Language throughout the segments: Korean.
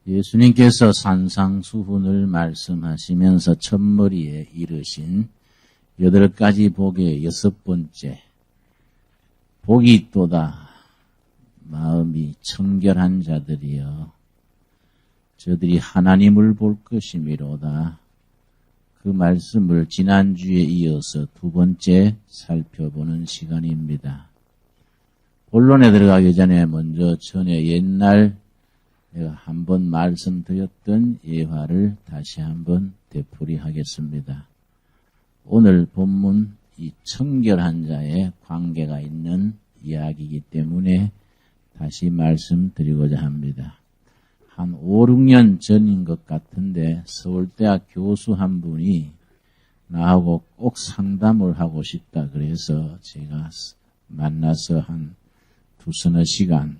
예수님께서 산상수훈을 말씀하시면서 첫머리에 이르신 8가지 복의 6번째, 복이 있도다. 마음이 청결한 자들이여 저들이 하나님을 볼 것이미로다. 그 말씀을 지난주에 이어서 2번째 살펴보는 시간입니다. 본론에 들어가기 전에 먼저 전에 옛날 내가 한번 말씀드렸던 예화를 다시 한번 되풀이하겠습니다. 오늘 본문 이 청결한 자의 관계가 있는 이야기이기 때문에 다시 말씀드리고자 합니다. 한 5, 6년 전인 것 같은데 서울대학 교수 한 분이 나하고 꼭 상담을 하고 싶다 그래서 제가 만나서 한 2서너 시간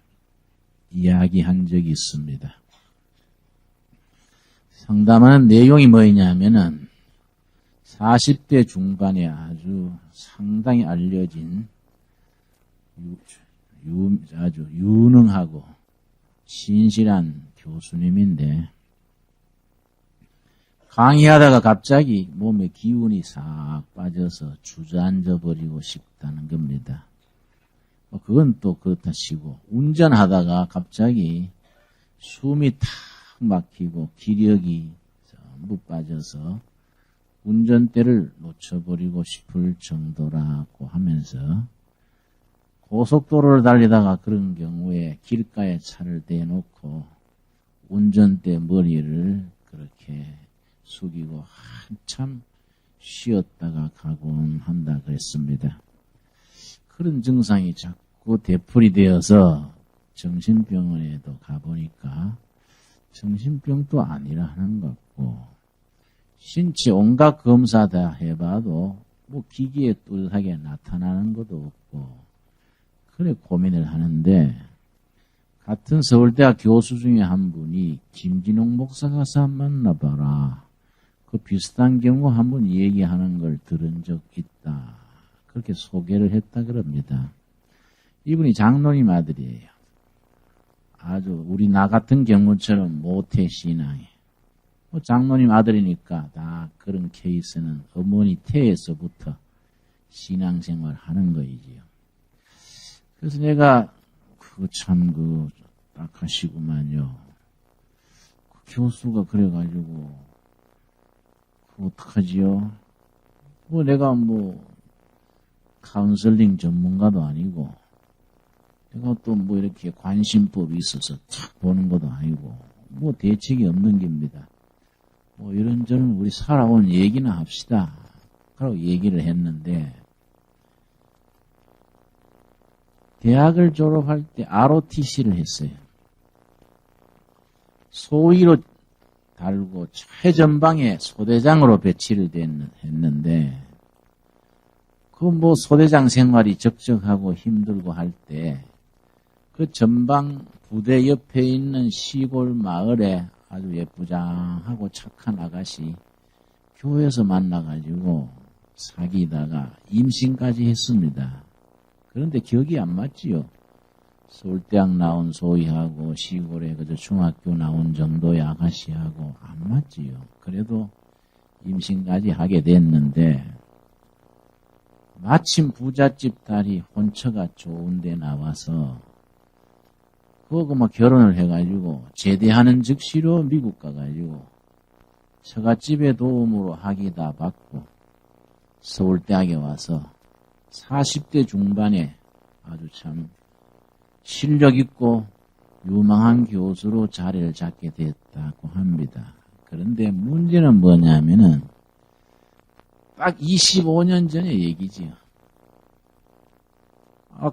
이야기한 적이 있습니다. 상담하는 내용이 뭐냐 하면은 40대 중반에 아주 상당히 알려진 아주 유능하고 신실한 교수님인데 강의하다가 갑자기 몸에 기운이 싹 빠져서 주저앉아 버리고 싶다는 겁니다. 그건 또 그렇다 치고 운전하다가 갑자기 숨이 탁 막히고 기력이 전부 빠져서 운전대를 놓쳐버리고 싶을 정도라고 하면서 고속도로를 달리다가 그런 경우에 길가에 차를 대놓고 운전대 머리를 그렇게 숙이고 한참 쉬었다가 가곤 한다 그랬습니다. 그런 증상이 자꾸 되풀이 되어서 정신병원에도 가보니까 정신병도 아니라 하는 것 같고 신체 온갖 검사 다 해봐도 뭐 기계에 뚜렷하게 나타나는 것도 없고 그래 고민을 하는데 같은 서울대학 교수 중에 한 분이 김진홍 목사 가서 만나봐라. 그 비슷한 경우 한번 얘기하는 걸 들은 적 있다. 그렇게 소개를 했다 그럽니다. 이분이 장로님 아들이에요. 아주 우리 나 같은 경우처럼 모태신앙에 장로님 아들이니까 다 그런 케이스는 어머니 태에서부터 신앙생활 하는 거이지요. 그래서 내가 딱하시구만요. 그 교수가 그래가지고 어떡하지요? 내가 카운슬링 전문가도 아니고 내가 또 이렇게 관심법이 있어서 탁 보는 것도 아니고 대책이 없는 겁니다. 이런저런 우리 살아온 얘기나 합시다. 그러고 얘기를 했는데 대학을 졸업할 때 ROTC를 했어요. 소위로 달고 최전방에 소대장으로 배치를 했는데 소대장 생활이 적적하고 힘들고 할 때 그 전방 부대 옆에 있는 시골 마을에 아주 예쁘장하고 착한 아가씨 교회에서 만나가지고 사귀다가 임신까지 했습니다. 그런데 격이 안 맞지요. 서울대학 나온 소희하고 시골에 그저 중학교 나온 정도의 아가씨하고 안 맞지요. 그래도 임신까지 하게 됐는데 마침 부잣집 딸이 혼처가 좋은데 나와서 그거 결혼을 해가지고 제대하는 즉시로 미국 가가지고 처갓집의 도움으로 학위 다 받고 서울대학에 와서 40대 중반에 아주 참 실력 있고 유망한 교수로 자리를 잡게 됐다고 합니다. 그런데 문제는 뭐냐면은 딱 25년 전의 얘기지요.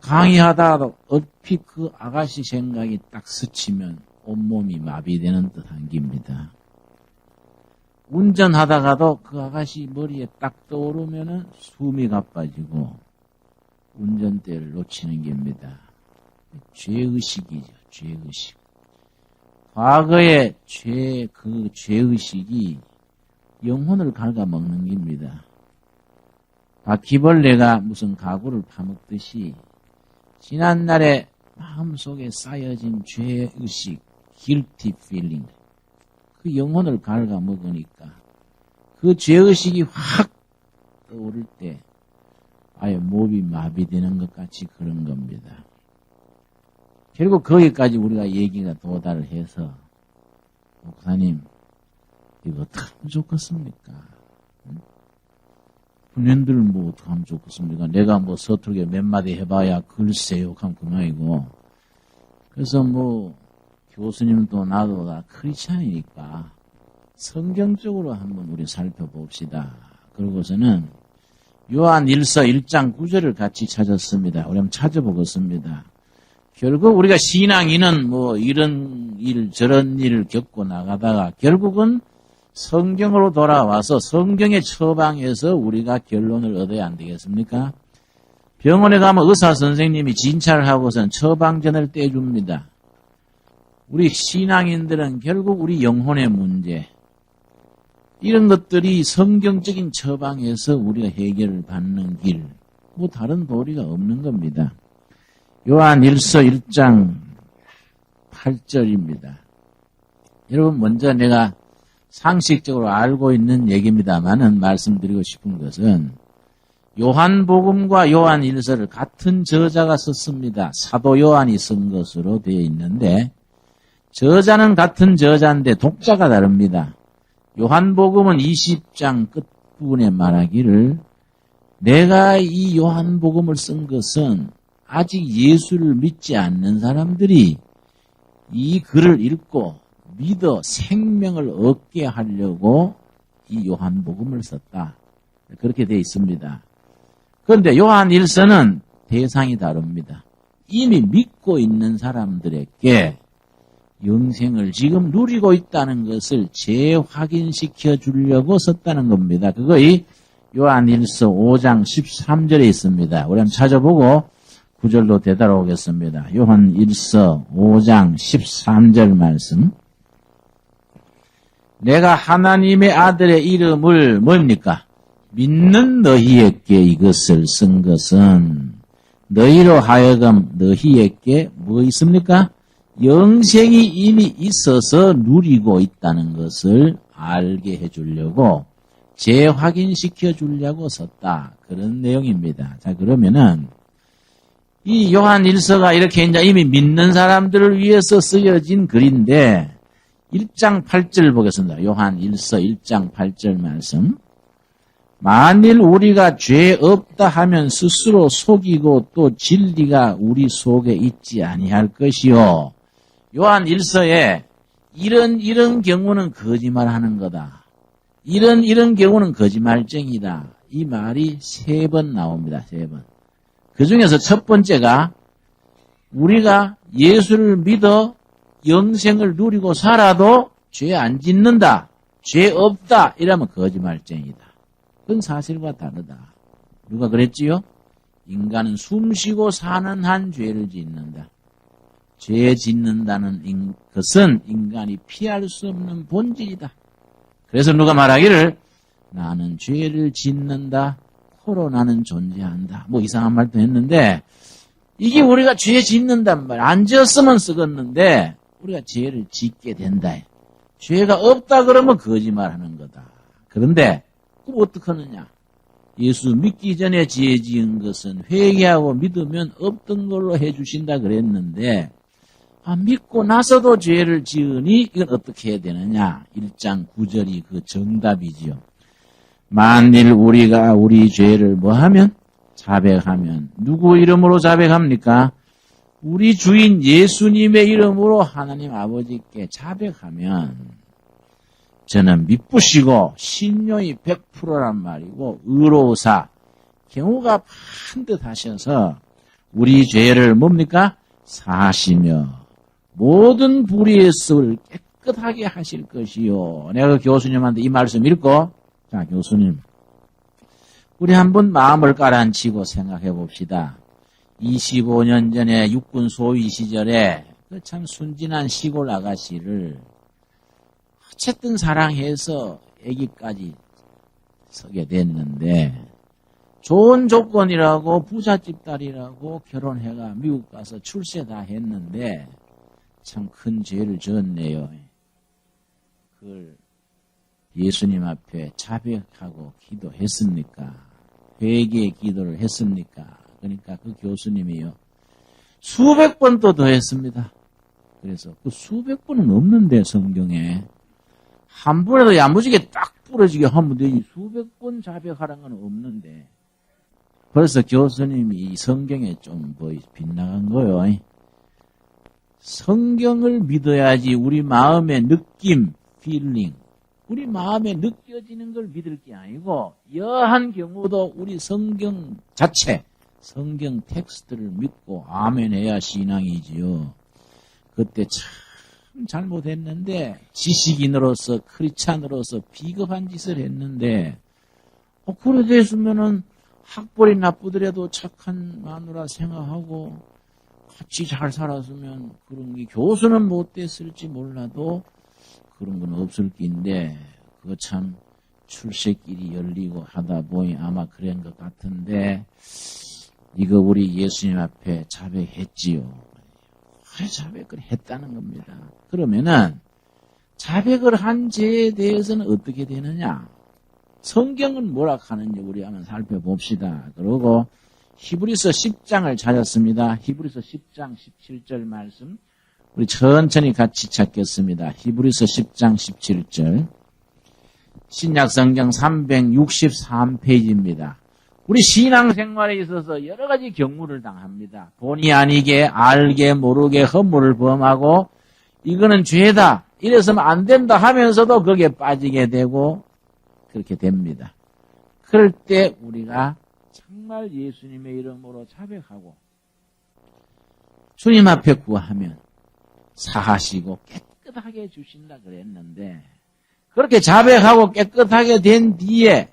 강의하다가 얼핏 그 아가씨 생각이 딱 스치면 온몸이 마비되는 듯한 겁니다. 운전하다가도 그 아가씨 머리에 딱 떠오르면은 숨이 가빠지고 운전대를 놓치는 겁니다. 죄의식이죠, 죄의식. 과거의 그 죄의식이 영혼을 갉아먹는 겁니다. 바퀴벌레가 무슨 가구를 파먹듯이 지난날에 마음속에 쌓여진 죄의식, guilty feeling, 그 영혼을 갉아먹으니까 그 죄의식이 확 떠오를 때 아예 몸이 마비되는 것 같이 그런 겁니다. 결국 거기까지 우리가 얘기가 도달을 해서 목사님 이거 어떻게 하면 좋겠습니까? 분연들 뭐 어떻게 하면 좋겠습니까? 내가 뭐 서툴게 몇 마디 해봐야 글쎄요 하면 그만이고. 그래서 뭐 교수님도 나도 다 크리스찬이니까 성경적으로 한번 우리 살펴봅시다. 그러고서는 요한 1서 1장 9절을 같이 찾았습니다. 우리 한번 찾아보겠습니다. 결국 우리가 신앙인은 뭐 이런 일 저런 일을 겪고 나가다가 결국은 성경으로 돌아와서 성경의 처방에서 우리가 결론을 얻어야 안 되겠습니까? 병원에 가면 의사 선생님이 진찰을 하고선 처방전을 떼줍니다. 우리 신앙인들은 결국 우리 영혼의 문제 이런 것들이 성경적인 처방에서 우리가 해결을 받는 길, 뭐 다른 도리가 없는 겁니다. 요한 1서 1장 8절입니다. 여러분 먼저 내가 상식적으로 알고 있는 얘기입니다만은 말씀드리고 싶은 것은 요한복음과 요한 1서를 같은 저자가 썼습니다. 사도 요한이 쓴 것으로 되어 있는데 저자는 같은 저자인데 독자가 다릅니다. 요한복음은 20장 끝부분에 말하기를 내가 이 요한복음을 쓴 것은 아직 예수를 믿지 않는 사람들이 이 글을 읽고 믿어 생명을 얻게 하려고 이 요한복음을 썼다. 그렇게 되어 있습니다. 그런데 요한 1서는 대상이 다릅니다. 이미 믿고 있는 사람들에게 영생을 지금 누리고 있다는 것을 재확인시켜 주려고 썼다는 겁니다. 그거이 요한 1서 5장 13절에 있습니다. 우리 한번 찾아보고 9절로 되돌아오겠습니다. 요한 1서 5장 13절 말씀. 내가 하나님의 아들의 이름을 뭡니까? 믿는 너희에게 이것을 쓴 것은 너희로 하여금 너희에게 뭐 있습니까? 영생이 이미 있어서 누리고 있다는 것을 알게 해주려고 재확인시켜 주려고 썼다. 그런 내용입니다. 자, 그러면은 이 요한 1서가 이렇게 이제 이미 믿는 사람들을 위해서 쓰여진 글인데 1장 8절 보겠습니다. 요한 1서 1장 8절 말씀. 만일 우리가 죄 없다 하면 스스로 속이고 또 진리가 우리 속에 있지 아니할 것이요. 요한 1서에 이런 경우는 거짓말하는 거다. 이런 경우는 거짓말쟁이다. 이 말이 3번 나옵니다. 3번. 그 중에서 첫 번째가 우리가 예수를 믿어 영생을 누리고 살아도 죄 안 짓는다. 죄 없다. 이러면 거짓말쟁이다. 그건 사실과 다르다. 누가 그랬지요? 인간은 숨쉬고 사는 한 죄를 짓는다. 죄 짓는다는 것은 인간이 피할 수 없는 본질이다. 그래서 누가 말하기를 나는 죄를 짓는다. 코로나는 존재한다. 뭐 이상한 말도 했는데 이게 우리가 죄 짓는단 말. 안 지었으면 쓰겠는데 우리가 죄를 짓게 된다. 죄가 없다 그러면 거짓말하는 거다. 그런데 그럼 어떻게 하느냐? 예수 믿기 전에 죄 지은 것은 회개하고 믿으면 없던 걸로 해주신다 그랬는데 믿고 나서도 죄를 지으니 이건 어떻게 해야 되느냐? 1장 9절이 그 정답이지요. 만일 우리가 우리 죄를 뭐하면? 자백하면. 누구 이름으로 자백합니까? 우리 주인 예수님의 이름으로 하나님 아버지께 자백하면 저는 미쁘시고 신용이 100%란 말이고 의로우사 경우가 반듯하셔서 우리 죄를 뭡니까? 사시며 모든 불의에서를 깨끗하게 하실 것이요. 내가 교수님한테 이 말씀 읽고 자 교수님 우리 한번 마음을 가라앉히고 생각해 봅시다. 25년 전에 육군 소위 시절에 그 참 순진한 시골 아가씨를 어쨌든 사랑해서 아기까지 서게 됐는데 좋은 조건이라고 부잣집 딸이라고 결혼해가 미국 가서 출세 다 했는데 참 큰 죄를 지었네요. 그 그걸 예수님 앞에 자백하고 기도했습니까? 회개의 기도를 했습니까? 그러니까 그 교수님이요. 수백 번 또 더 했습니다. 그래서 그 수백 번은 없는데 성경에 한 번에도 야무지게 딱 부러지게 하면 되지 수백 번 자백하라는 건 없는데 그래서 교수님이 이 성경에 좀 빗나간 거요. 성경을 믿어야지 우리 마음의 느낌, 필링, 우리 마음에 느껴지는 걸 믿을 게 아니고 여한 경우도 우리 성경 자체, 성경 텍스트를 믿고 아멘 해야 신앙이지요. 그때 참 잘못했는데 지식인으로서 크리스찬으로서 비겁한 짓을 했는데 그래 됐으면은 학벌이 나쁘더라도 착한 마누라 생각하고 같이 잘 살았으면 그런 게 교수는 못 됐을지 몰라도 그런 건 없을 낀데 그거 참 출세길이 열리고 하다 보니 아마 그런 것 같은데 이거 우리 예수님 앞에 자백했지요. 왜 자백을 했다는 겁니다. 그러면은 자백을 한 죄에 대해서는 어떻게 되느냐? 성경은 뭐라 하는지 우리 한번 살펴봅시다. 그리고 히브리서 10장을 찾았습니다. 히브리서 10장 17절 말씀 우리 천천히 같이 찾겠습니다. 히브리서 10장 17절 신약성경 363페이지입니다. 우리 신앙생활에 있어서 여러 가지 경우를 당합니다. 본의 아니게 알게 모르게 허물을 범하고 이거는 죄다 이래서는 안 된다 하면서도 거기에 빠지게 되고 그렇게 됩니다. 그럴 때 우리가 정말 예수님의 이름으로 자백하고 주님 앞에 구하면 사하시고 깨끗하게 해주신다 그랬는데 그렇게 자백하고 깨끗하게 된 뒤에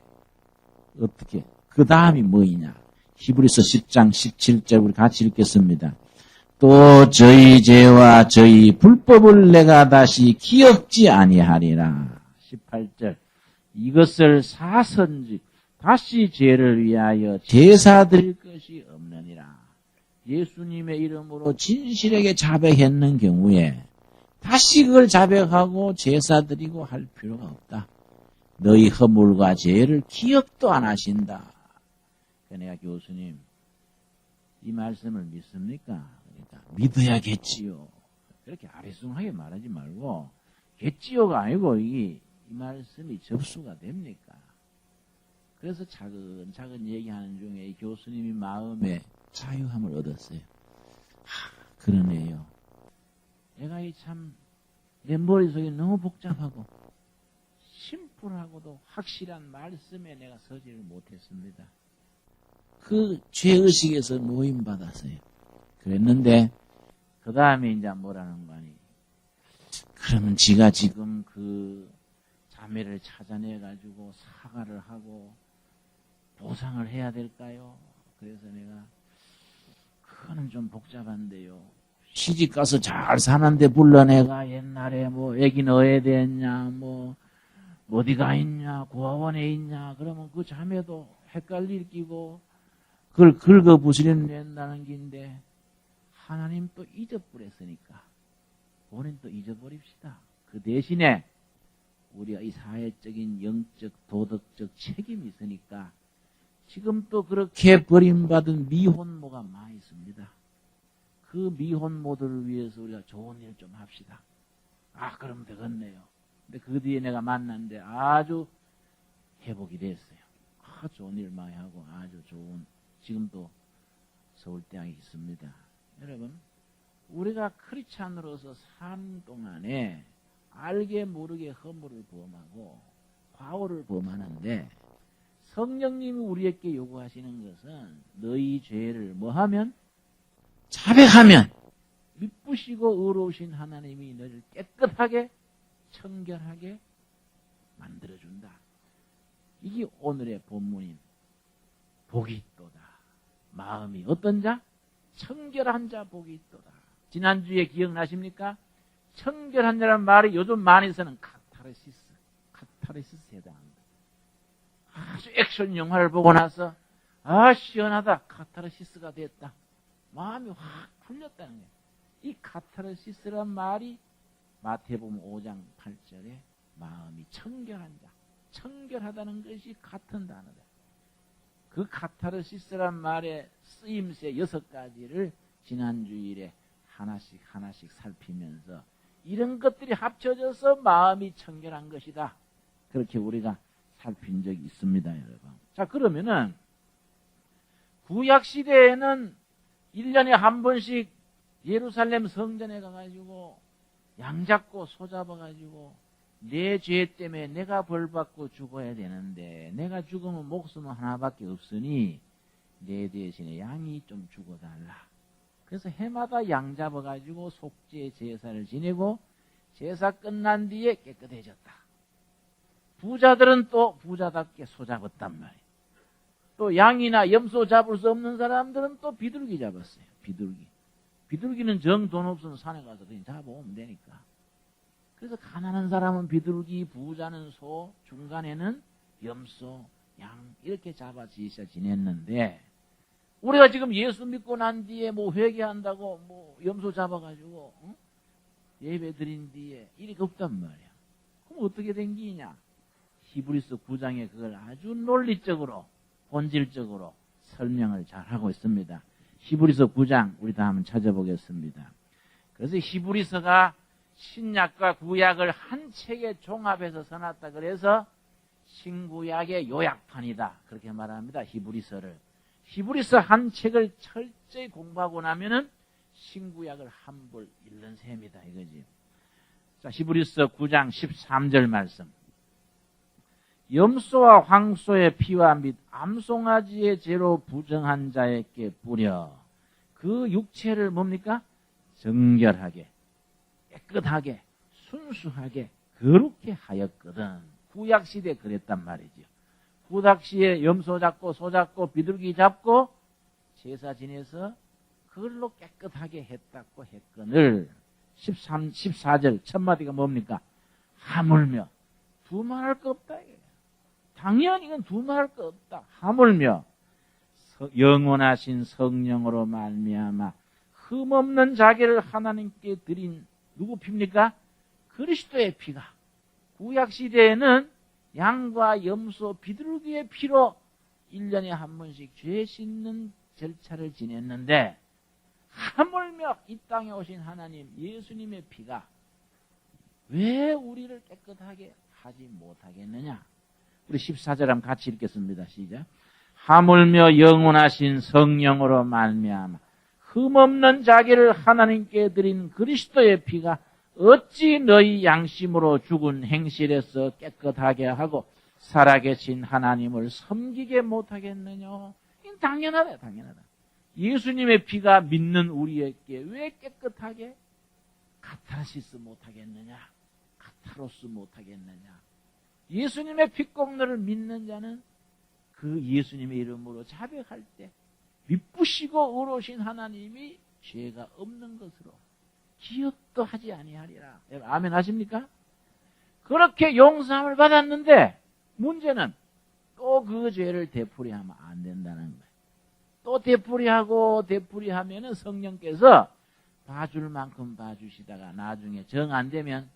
어떻게 그 다음이 뭐이냐? 히브리서 10장 17절 우리 같이 읽겠습니다. 또 저희 죄와 저희 불법을 내가 다시 기억지 아니하리라. 18절 이것을 사선지 다시 죄를 위하여 제사 드릴 것이 없느니라. 예수님의 이름으로 진실하게 자백했는 경우에 다시 그걸 자백하고 제사 드리고 할 필요가 없다. 너희 허물과 죄를 기억도 안 하신다. 내가 교수님 이 말씀을 믿습니까? 그러니까 믿어야겠지요. 그렇게 아리송하게 말하지 말고 겠지요가 아니고 이 말씀이 접수가 됩니까? 그래서 차근차근 얘기하는 중에 이 교수님이 마음에 자유함을 얻었어요. 그러네요. 내가 내 머릿속이 너무 복잡하고 심플하고도 확실한 말씀에 내가 서지를 못했습니다. 그 죄의식에서 모임받았어요. 그랬는데 그 다음에 이제 뭐라는 거니? 그러면 지가 지금 그 자매를 찾아내가지고 사과를 하고 보상을 해야 될까요? 그래서 내가 그거는 좀 복잡한데요. 시집가서 잘 사는데 불러내가 옛날에 뭐 애기 넣어야 되냐 뭐 어디가 있냐 고아원에 있냐 그러면 그 자매도 헷갈릴 끼고 그걸 긁어 부스려낸다는 긴데 하나님 또 잊어버렸으니까 우리는 또 잊어버립시다. 그 대신에 우리가 이 사회적인 영적 도덕적 책임이 있으니까 지금 또 그렇게 버림받은 미혼모가 많이 있습니다. 그 미혼모들을 위해서 우리가 좋은 일 좀 합시다. 그럼 되겠네요. 근데 그 뒤에 내가 만났는데 아주 회복이 됐어요. 좋은 일 많이 하고 아주 좋은 지금도 서울대학에 있습니다. 여러분 우리가 크리스찬으로서 산 동안에 알게 모르게 허물을 범하고 과오를 범하는데 성령님이 우리에게 요구하시는 것은 너희 죄를 뭐하면 자백하면 미쁘시고 의로우신 하나님이 너를 깨끗하게 청결하게 만들어준다. 이게 오늘의 본문인 복이 있도다. 마음이 어떤 자? 청결한 자 복이 있도다. 지난주에 기억나십니까? 청결한 자란 말이 요즘 많이 쓰는 카타르시스에 해당합니다. 아주 액션 영화를 보고 나서 시원하다. 카타르시스가 됐다. 마음이 확 풀렸다는 거예요. 이 카타르시스란 말이 마태복음 5장 8절에 마음이 청결한 자. 청결하다는 것이 같은 단어다. 그 카타르시스란 말의 쓰임새 6가지를 지난 주일에 하나씩 살피면서 이런 것들이 합쳐져서 마음이 청결한 것이다. 그렇게 우리가 살핀 적이 있습니다, 여러분. 자, 그러면은 구약 시대에는 1년에 한 번씩 예루살렘 성전에 가가지고 양 잡고 소 잡아가지고 내 죄 때문에 내가 벌받고 죽어야 되는데 내가 죽으면 목숨은 하나밖에 없으니 내 대신에 양이 좀 죽어달라. 그래서 해마다 양 잡아가지고 속죄 제사를 지내고 제사 끝난 뒤에 깨끗해졌다. 부자들은 또 부자답게 소 잡았단 말이에요. 또 양이나 염소 잡을 수 없는 사람들은 또 비둘기 잡았어요. 비둘기는 정 돈 없으면 산에 가서 그냥 잡아오면 되니까. 그래서 가난한 사람은 비둘기, 부자는 소, 중간에는 염소, 양 이렇게 잡아 지냈는데 우리가 지금 예수 믿고 난 뒤에 뭐 회개한다고 뭐 염소 잡아가지고 예배 드린 뒤에 이렇게 없단 말이야. 그럼 어떻게 된 기냐? 히브리서 9장에 그걸 아주 논리적으로 본질적으로 설명을 잘 하고 있습니다. 히브리서 9장 우리 다 한번 찾아보겠습니다. 그래서 히브리서가 신약과 구약을 한 책에 종합해서 써놨다 그래서 신구약의 요약판이다 그렇게 말합니다. 히브리서 한 책을 철저히 공부하고 나면은 신구약을 한 벌 읽는 셈이다 이거지. 자, 히브리서 9장 13절 말씀. 염소와 황소의 피와 및 암송아지의 죄로 부정한 자에게 뿌려 그 육체를 뭡니까? 정결하게 깨끗하게 순수하게 거룩게 하였거든. 구약시대에 그랬단 말이죠. 구약시대에 염소 잡고 소 잡고 비둘기 잡고 제사 지내서 그걸로 깨끗하게 했다고 했거늘 14절 첫 마디가 뭡니까? 하물며 두말할 거 없다. 당연히 이건 두말할 거 없다. 하물며 영원하신 성령으로 말미암아 흠없는 자기를 하나님께 드린 누구 피입니까? 그리스도의 피가. 구약시대에는 양과 염소, 비둘기의 피로 1년에 한 번씩 죄 씻는 절차를 지냈는데 하물며 이 땅에 오신 하나님 예수님의 피가 왜 우리를 깨끗하게 하지 못하겠느냐? 우리 14절 한번 같이 읽겠습니다. 시작. 하물며 영원하신 성령으로 말미암아 흠없는 자기를 하나님께 드린 그리스도의 피가 어찌 너희 양심으로 죽은 행실에서 깨끗하게 하고 살아계신 하나님을 섬기게 못하겠느냐? 이건 당연하다. 예수님의 피가 믿는 우리에게 왜 깨끗하게 카타르시스 못하겠느냐? 카타로스 못하겠느냐? 예수님의 피공로를 믿는 자는 그 예수님의 이름으로 자백할 때 미쁘시고 의로우신 하나님이 죄가 없는 것으로 기억도 하지 아니하리라. 여러분 아멘 하십니까? 그렇게 용서함을 받았는데 문제는 또 그 죄를 되풀이하면 안 된다는 거예요. 또 되풀이하면은 성령께서 봐줄 만큼 봐주시다가 나중에 정 안 되면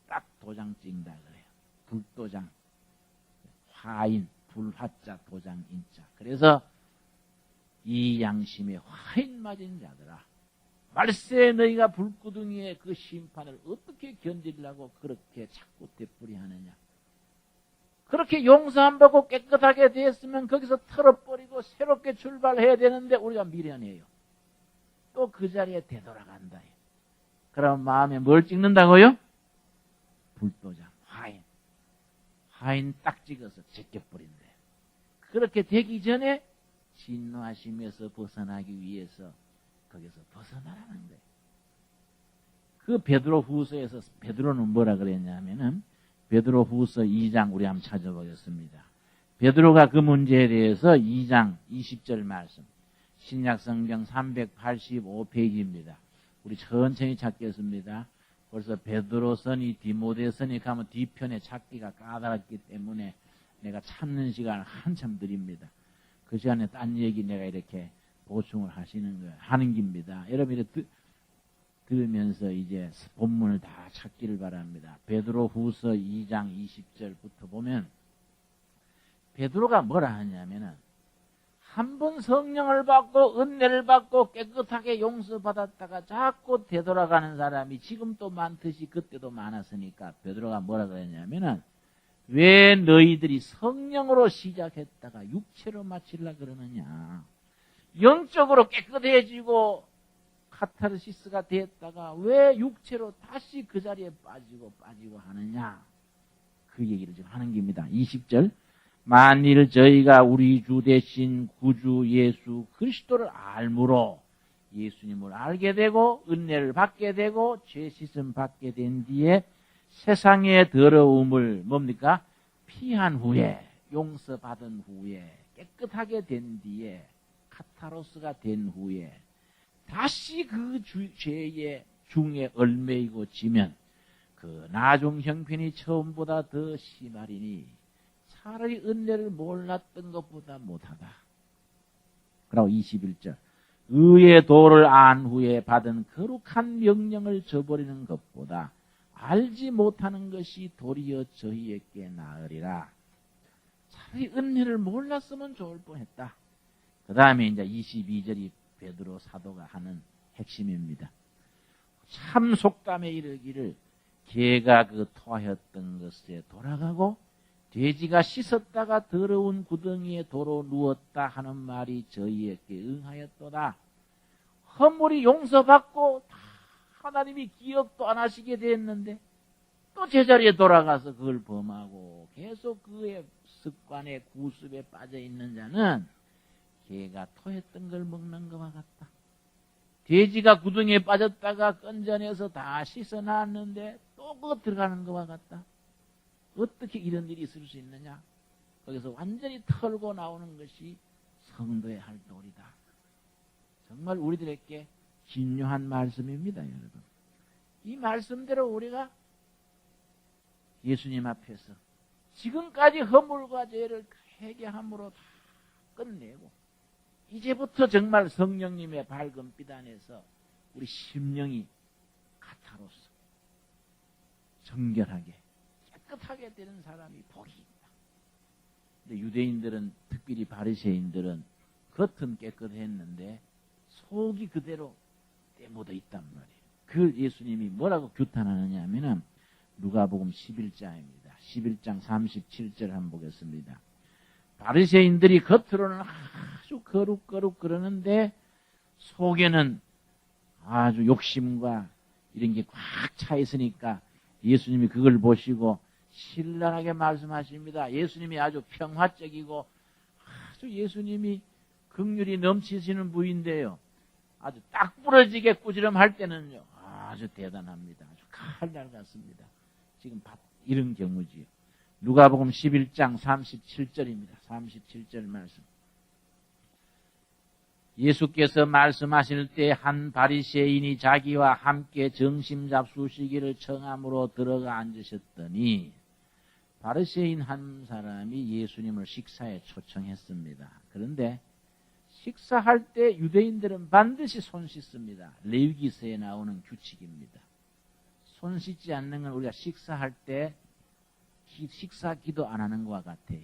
딱 도장 찍는다 그래요. 불도장, 화인, 불화자, 도장, 인자. 그래서 이 양심에 화인 맞은 자들아, 말세 너희가 불구덩이의 그 심판을 어떻게 견디려고 그렇게 자꾸 되풀이하느냐. 그렇게 용서 안 받고 깨끗하게 되었으면 거기서 털어버리고 새롭게 출발해야 되는데 우리가 미련해요. 또 그 자리에 되돌아간다. 그럼 마음에 뭘 찍는다고요? 불도장, 화인 딱 찍어서 제껴버린대. 그렇게 되기 전에 진노하심에서 벗어나기 위해서 거기서 벗어나라는 거예요. 그 베드로 후서에서 베드로는 뭐라 그랬냐면은 베드로 후서 2장 우리 한번 찾아보겠습니다. 베드로가 그 문제에 대해서 2장 20절 말씀 신약성경 385페이지입니다. 우리 천천히 찾겠습니다. 벌써 베드로서니 디모데서니 가면 뒤편에 찾기가 까다롭기 때문에 내가 찾는 시간을 한참 드립니다. 그 시간에 딴 얘기 내가 이렇게 보충을 하시는 거예요. 하는 겁니다. 여러분 들으면서 이제 본문을 다 찾기를 바랍니다. 베드로 후서 2장 20절부터 보면 베드로가 뭐라 하냐면은 한 번 성령을 받고 은혜를 받고 깨끗하게 용서받았다가 자꾸 되돌아가는 사람이 지금 또 많듯이 그때도 많았으니까 베드로가 뭐라 그랬냐면은 왜 너희들이 성령으로 시작했다가 육체로 마치려고 그러느냐. 영적으로 깨끗해지고 카타르시스가 됐다가 왜 육체로 다시 그 자리에 빠지고 하느냐. 그 얘기를 지금 하는 겁니다. 20절. 만일 저희가 우리 주 대신 구주 예수 그리스도를 알므로 예수님을 알게 되고 은혜를 받게 되고 죄 씻음 받게 된 뒤에 세상의 더러움을 뭡니까? 피한 후에 용서받은 후에 깨끗하게 된 뒤에 카타로스가 된 후에 다시 그 죄의 중에 얽매이고 지면 그 나중 형편이 처음보다 더 심하리니 차라리 은혜를 몰랐던 것보다 못하다. 그리고 21절. 의의 도를 안 후에 받은 거룩한 명령을 저버리는 것보다 알지 못하는 것이 도리어 저희에게 나으리라. 차라리 은혜를 몰랐으면 좋을 뻔했다. 그 다음에 이제 22절이 베드로 사도가 하는 핵심입니다. 참 속담에 이르기를 개가 그 토하였던 것에 돌아가고 돼지가 씻었다가 더러운 구덩이에 도로 누웠다 하는 말이 저희에게 응하였도다. 허물이 용서받고 다 하나님이 기억도 안 하시게 됐는데 또 제자리에 돌아가서 그걸 범하고 계속 그의 습관에 구습에 빠져 있는 자는 개가 토했던 걸 먹는 것과 같다. 돼지가 구덩이에 빠졌다가 건져내서 다 씻어놨는데 또 그거 들어가는 것과 같다. 어떻게 이런 일이 있을 수 있느냐? 거기서 완전히 털고 나오는 것이 성도의 할 도리다. 정말 우리들에게 중요한 말씀입니다, 여러분. 이 말씀대로 우리가 예수님 앞에서 지금까지 허물과 죄를 회개함으로 다 끝내고 이제부터 정말 성령님의 밝은 빛 안에서 우리 심령이 카타로스 정결하게 깨끗하게 되는 사람이 복이 있다. 근데 유대인들은 특별히 바리새인들은 겉은 깨끗했는데 속이 그대로 때묻어 있단 말이에요. 그 예수님이 뭐라고 규탄하느냐 하면은 누가복음 11장입니다. 11장 37절 한번 보겠습니다. 바리새인들이 겉으로는 아주 거룩거룩 그러는데 속에는 아주 욕심과 이런 게 꽉 차 있으니까 예수님이 그걸 보시고 신랄하게 말씀하십니다. 예수님이 아주 평화적이고 아주 예수님이 긍휼이 넘치시는 분인데요. 아주 딱 부러지게 꾸지람할 때는요. 아주 대단합니다. 아주 칼날 같습니다. 지금 이런 경우지요. 누가복음 11장 37절입니다. 37절 말씀. 예수께서 말씀하실 때 한 바리새인이 자기와 함께 점심 잡수시기를 청함으로 들어가 앉으셨더니 바리새인 한 사람이 예수님을 식사에 초청했습니다. 그런데 식사할 때 유대인들은 반드시 손 씻습니다. 레위기서에 나오는 규칙입니다. 손 씻지 않는 건 우리가 식사할 때 식사 기도 안 하는 것과 같아요.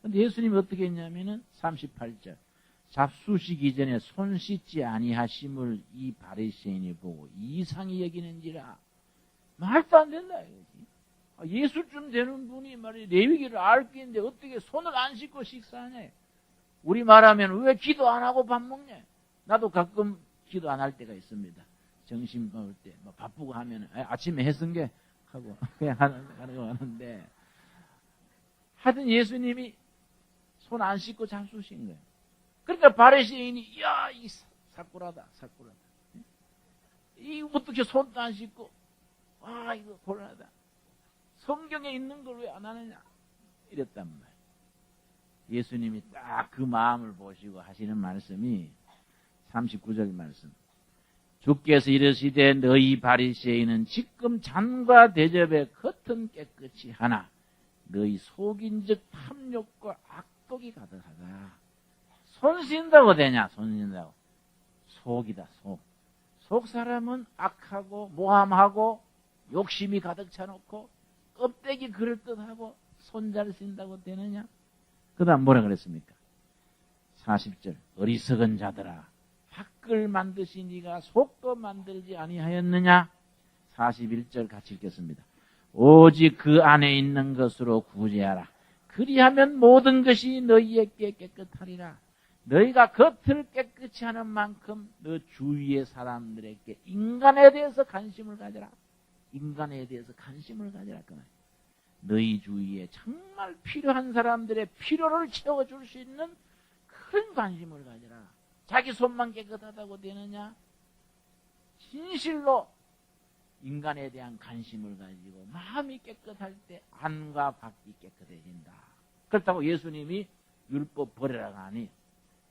그런데 예수님이 어떻게 했냐면은 38절. 잡수시기 전에 손 씻지 아니하심을 이 바리새인이 보고 이상히 여기는지라. 말도 안 된다 이거지. 예수쯤 되는 분이 말이야 레위기를 알겠는데 어떻게 손을 안 씻고 식사하냐. 우리 말하면 왜 기도 안 하고 밥 먹냐. 나도 가끔 기도 안 할 때가 있습니다. 점심 먹을 때 뭐 바쁘고 하면 아침에 했은 게 하고 그냥 하는데 하여튼 예수님이 손 안 씻고 잡수신 거예요. 그러니까 바리새인이 야, 이 사꾸라다. 이 어떻게 손도 안 씻고 이거 곤란하다. 성경에 있는 걸 왜 안 하느냐 이랬단 말이에요. 예수님이 딱 그 마음을 보시고 하시는 말씀이 39절 말씀. 주께서 이르시되 너희 바리새인은 지금 잔과 대접의 겉은 깨끗이 하나 너희 속인즉 탐욕과 악독이 가득하다. 손 씻는다고 되냐? 손 씻는다고. 속이다, 속. 속 사람은 악하고 모함하고 욕심이 가득 차놓고 껍데기 그럴듯하고 손 잘 쓴다고 되느냐? 그 다음 뭐라 그랬습니까? 40절 어리석은 자들아 밖을 만드시 네가 속도 만들지 아니하였느냐? 41절 같이 읽겠습니다. 오직 그 안에 있는 것으로 구제하라. 그리하면 모든 것이 너희에게 깨끗하리라. 너희가 겉을 깨끗이 하는 만큼 너 주위의 사람들에게 인간에 대해서 관심을 가져라. 인간에 대해서 관심을 가져라. 그 말이야. 너희 주위에 정말 필요한 사람들의 필요를 채워줄 수 있는 그런 관심을 가져라. 자기 손만 깨끗하다고 되느냐? 진실로 인간에 대한 관심을 가지고 마음이 깨끗할 때 안과 밖이 깨끗해진다. 그렇다고 예수님이 율법 버리라고 하니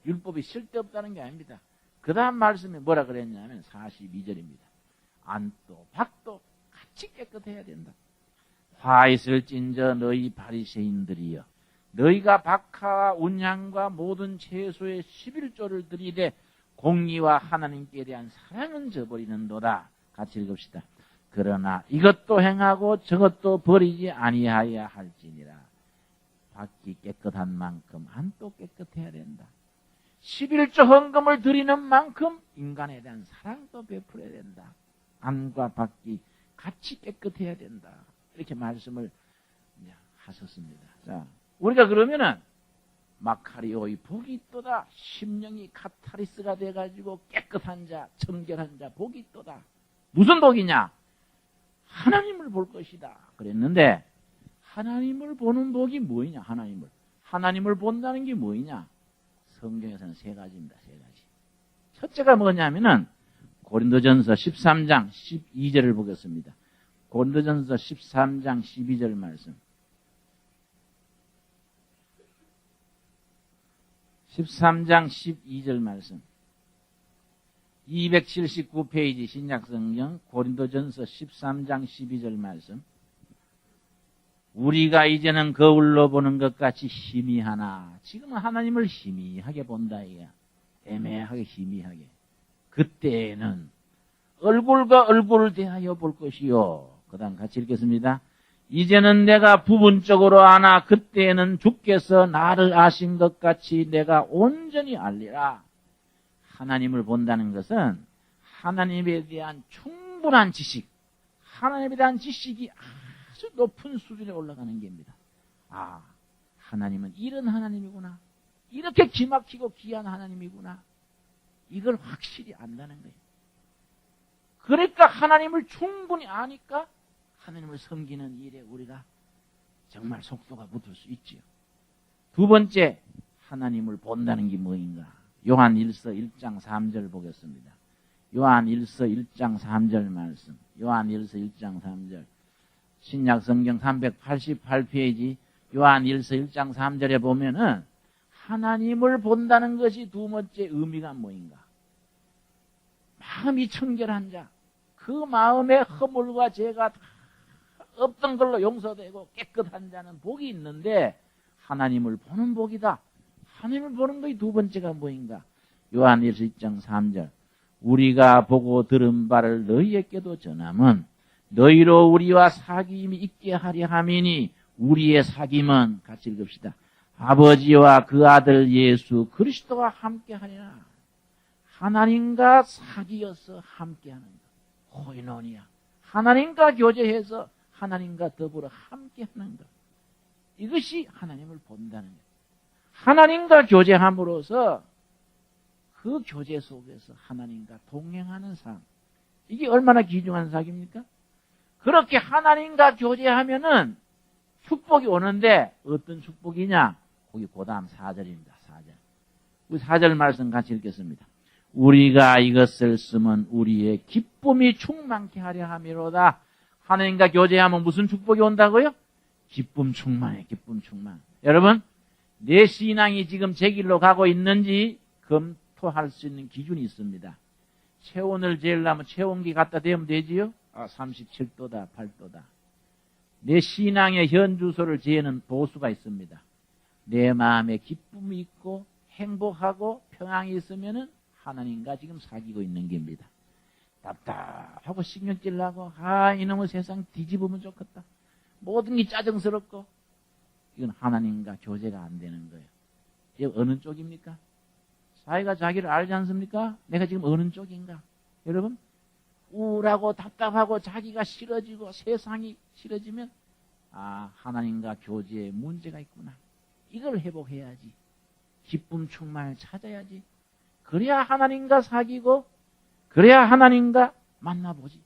율법이 쓸데없다는 게 아닙니다. 그 다음 말씀에 뭐라 그랬냐면 42절입니다. 안도 밖도 같이 깨끗해야 된다. 화 있을진저 너희 바리새인들이여 너희가 박하와 운향과 모든 채소의 11조를 들이되 공의와 하나님께 대한 사랑은 저버리는도다. 같이 읽읍시다. 그러나 이것도 행하고 저것도 버리지 아니하여야 할지니라. 밖이 깨끗한 만큼 안도 깨끗해야 된다. 11조 헌금을 드리는 만큼 인간에 대한 사랑도 베풀어야 된다. 안과 밖이 같이 깨끗해야 된다. 이렇게 말씀을 하셨습니다. 자, 우리가 그러면은 마카리오의 복이 있도다. 심령이 카타리스가 돼가지고 깨끗한 자, 정결한 자 복이 있도다. 무슨 복이냐? 하나님을 볼 것이다. 그랬는데 하나님을 보는 복이 뭐이냐? 하나님을 본다는 게 뭐이냐? 성경에서는 세 가지입니다. 세 가지. 첫째가 뭐냐면은 고린도전서 13장 12절을 보겠습니다. 고린도전서 13장 12절 말씀. 13장 12절 말씀. 279페이지 신약성경 고린도전서 13장 12절 말씀. 우리가 이제는 거울로 보는 것 같이 희미하나 지금은 하나님을 희미하게 본다 이야. 애매하게 희미하게. 그때는 얼굴과 얼굴을 대하여 볼 것이요. 그 다음 같이 읽겠습니다. 이제는 내가 부분적으로 아나 그때에는 주께서 나를 아신 것 같이 내가 온전히 알리라. 하나님을 본다는 것은 하나님에 대한 충분한 지식, 하나님에 대한 지식이 아주 높은 수준에 올라가는 겁니다. 아, 하나님은 이런 하나님이구나. 이렇게 기막히고 귀한 하나님이구나. 이걸 확실히 안다는 거예요. 그러니까 하나님을 충분히 아니까 하나님을 섬기는 일에 우리가 정말 속도가 붙을 수 있지요. 두 번째, 하나님을 본다는 게 뭐인가? 요한일서 1장 3절 보겠습니다. 요한일서 1장 3절 말씀. 요한일서 1장 3절. 신약성경 388페이지 요한일서 1장 3절에 보면은 하나님을 본다는 것이 두 번째 의미가 뭐인가? 마음이 청결한 자, 그 마음의 허물과 죄가 다 없던 걸로 용서되고 깨끗한 자는 복이 있는데 하나님을 보는 복이다. 하나님을 보는 것이 두 번째가 뭐인가? 요한일서 1장 3절. 우리가 보고 들은 바를 너희에게도 전함은 너희로 우리와 사귐이 있게 하려 함이니 우리의 사귐은 같이 읽읍시다. 아버지와 그 아들 예수 그리스도와 함께 하리라. 하나님과 사귀어서 함께하는 것. 코이노니아. 하나님과 교제해서 하나님과 더불어 함께하는 것. 이것이 하나님을 본다는 것. 하나님과 교제함으로써 그 교제 속에서 하나님과 동행하는 삶. 이게 얼마나 귀중한 사귐입니까? 그렇게 하나님과 교제하면은 축복이 오는데 어떤 축복이냐? 거기 그 다음 4절입니다. 4절. 우리 4절 말씀 같이 읽겠습니다. 우리가 이것을 쓰면 우리의 기쁨이 충만케 하려 함이로다. 하나님과 교제하면 무슨 축복이 온다고요? 기쁨 충만해. 기쁨 충만. 여러분, 내 신앙이 지금 제 길로 가고 있는지 검토할 수 있는 기준이 있습니다. 체온을 재려면 체온기 갖다 대면 되지요? 37도다, 8도다. 내 신앙의 현 주소를 재는 보수가 있습니다. 내 마음에 기쁨이 있고 행복하고 평안이 있으면은 하나님과 지금 사귀고 있는 겁니다. 답답하고 신경질 나고 이놈의 세상 뒤집으면 좋겠다. 모든 게 짜증스럽고 이건 하나님과 교제가 안 되는 거예요. 이게 어느 쪽입니까? 자기가 자기를 알지 않습니까? 내가 지금 어느 쪽인가? 여러분 우울하고 답답하고 자기가 싫어지고 세상이 싫어지면 하나님과 교제에 문제가 있구나. 이걸 회복해야지. 기쁨 충만을 찾아야지. 그래야 하나님과 사귀고 그래야 하나님과 만나보지.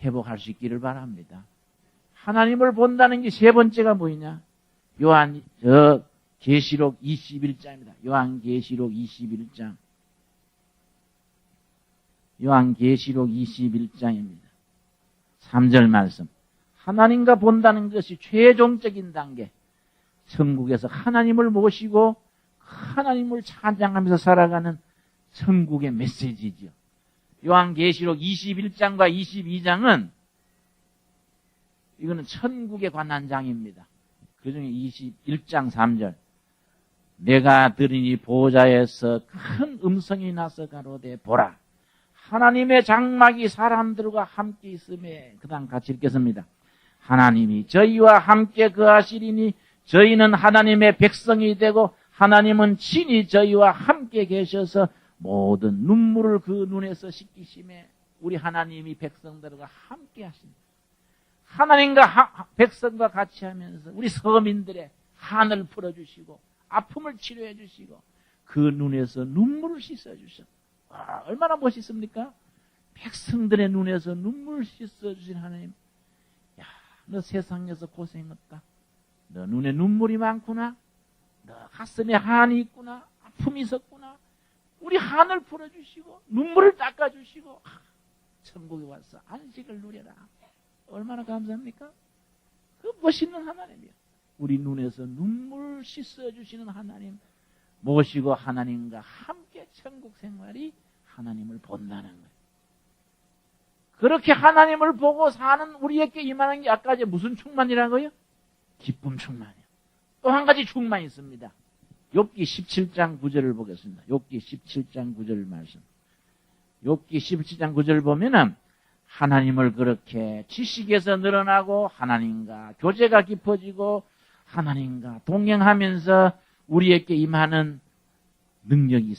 회복할 수 있기를 바랍니다. 하나님을 본다는 게 세 번째가 뭐냐? 계시록 21장입니다. 요한계시록 21장. 요한계시록 21장입니다. 3절 말씀. 하나님과 본다는 것이 최종적인 단계. 천국에서 하나님을 모시고 하나님을 찬양하면서 살아가는 천국의 메시지죠. 요한계시록 21장과 22장은 이거는 천국에 관한 장입니다. 그중에 21장 3절. 내가 들으니 보좌에서 큰 음성이 나서 가로되 보라. 하나님의 장막이 사람들과 함께 있음에 그 다음 같이 읽겠습니다. 하나님이 저희와 함께 거하시리니 저희는 하나님의 백성이 되고 하나님은 친히 저희와 함께 계셔서 모든 눈물을 그 눈에서 씻기심에 우리 하나님이 백성들과 함께 하십니다. 하나님과 백성과 같이 하면서 우리 서민들의 한을 풀어주시고 아픔을 치료해 주시고 그 눈에서 눈물을 씻어주셔. 얼마나 멋있습니까? 백성들의 눈에서 눈물을 씻어주신 하나님. 야, 너 세상에서 고생했다. 너 눈에 눈물이 많구나. 너 가슴에 한이 있구나. 아픔이 있었구나. 우리 한을 풀어주시고 눈물을 닦아주시고 천국에 와서 안식을 누려라. 얼마나 감사합니까? 그 멋있는 하나님이요. 우리 눈에서 눈물 씻어주시는 하나님 모시고 하나님과 함께 천국 생활이 하나님을 본다는 거예요. 그렇게 하나님을 보고 사는 우리에게 임하는 게 아까 무슨 충만이라고요? 기쁨 충만이요. 또 한 가지 충만이 있습니다. 욥기 17장 9절을 보겠습니다. 욥기 17장 9절 말씀. 욥기 17장 9절 보면은 하나님을 그렇게 지식에서 늘어나고 하나님과 교제가 깊어지고 하나님과 동행하면서 우리에게 임하는 능력이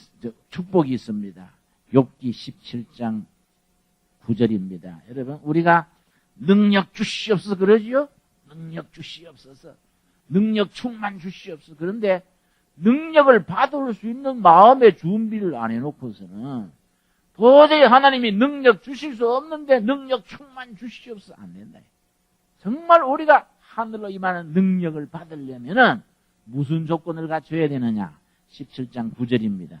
축복이 있습니다. 욥기 17장 9절입니다. 여러분 우리가 능력 주시옵소서 그러지요? 능력 주시옵소서. 능력 충만 주시옵소서. 그런데 능력을 받을 수 있는 마음의 준비를 안 해놓고서는 도저히 하나님이 능력 주실 수 없는데 능력 충만 주시옵소서 안 된다. 정말 우리가 하늘로 임하는 능력을 받으려면은 무슨 조건을 갖춰야 되느냐? 17장 9절입니다.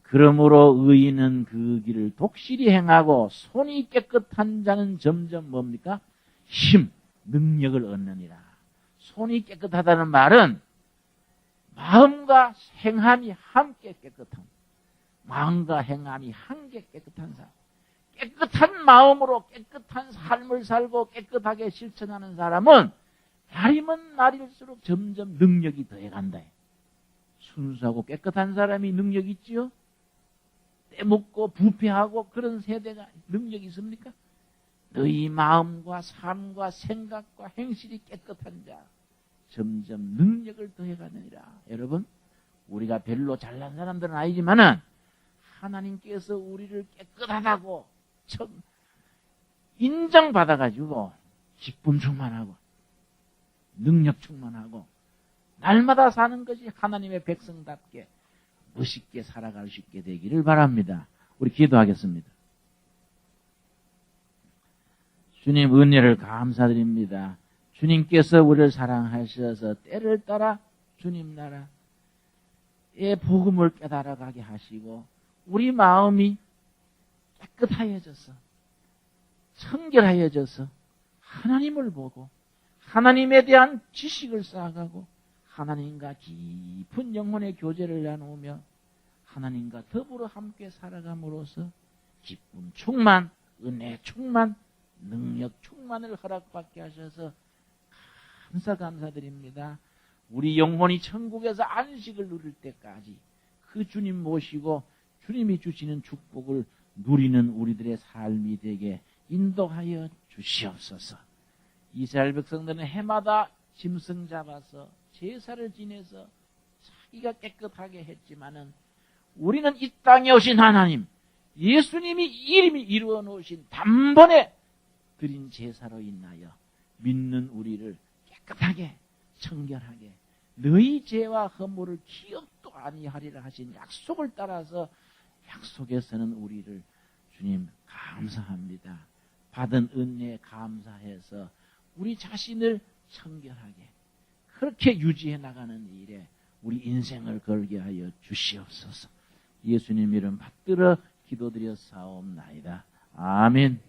그러므로 의인은 그 길을 독실히 행하고 손이 깨끗한 자는 점점 뭡니까? 힘, 능력을 얻느니라. 손이 깨끗하다는 말은 마음과 행함이 함께 깨끗함. 마음과 행함이 함께 깨끗한 사람. 깨끗한 마음으로 깨끗한 삶을 살고 깨끗하게 실천하는 사람은 날이면 날일수록 점점 능력이 더해간다. 순수하고 깨끗한 사람이 능력이 있지요? 떼먹고 부패하고 그런 세대가 능력이 있습니까? 너희 마음과 삶과 생각과 행실이 깨끗한 자 점점 능력을 더해가느니라. 여러분 우리가 별로 잘난 사람들은 아니지만은 하나님께서 우리를 깨끗하다고 인정받아가지고 기쁨 충만하고 능력 충만하고 날마다 사는 것이 하나님의 백성답게 멋있게 살아갈 수 있게 되기를 바랍니다. 우리 기도하겠습니다. 주님 은혜를 감사드립니다. 주님께서 우리를 사랑하셔서 때를 따라 주님 나라의 복음을 깨달아가게 하시고 우리 마음이 깨끗하여져서 청결하여져서 하나님을 보고 하나님에 대한 지식을 쌓아가고 하나님과 깊은 영혼의 교제를 나누며 하나님과 더불어 함께 살아감으로써 기쁨 충만, 은혜 충만, 능력 충만을 허락받게 하셔서 감사드립니다. 우리 영혼이 천국에서 안식을 누릴 때까지 그 주님 모시고 주님이 주시는 축복을 누리는 우리들의 삶이 되게 인도하여 주시옵소서. 이스라엘 백성들은 해마다 짐승 잡아서 제사를 지내서 자기가 깨끗하게 했지만은 우리는 이 땅에 오신 하나님, 예수님이 이름이 이루어 놓으신 단번에 드린 제사로 인하여 믿는 우리를 깨끗하게 청결하게 너희 죄와 허물을 기억도 아니하리라 하신 약속을 따라서 약속에서는 우리를 주님 감사합니다. 받은 은혜에 감사해서 우리 자신을 청결하게 그렇게 유지해 나가는 일에 우리 인생을 걸게 하여 주시옵소서. 예수님 이름 받들어 기도드려 사옵나이다. 아멘.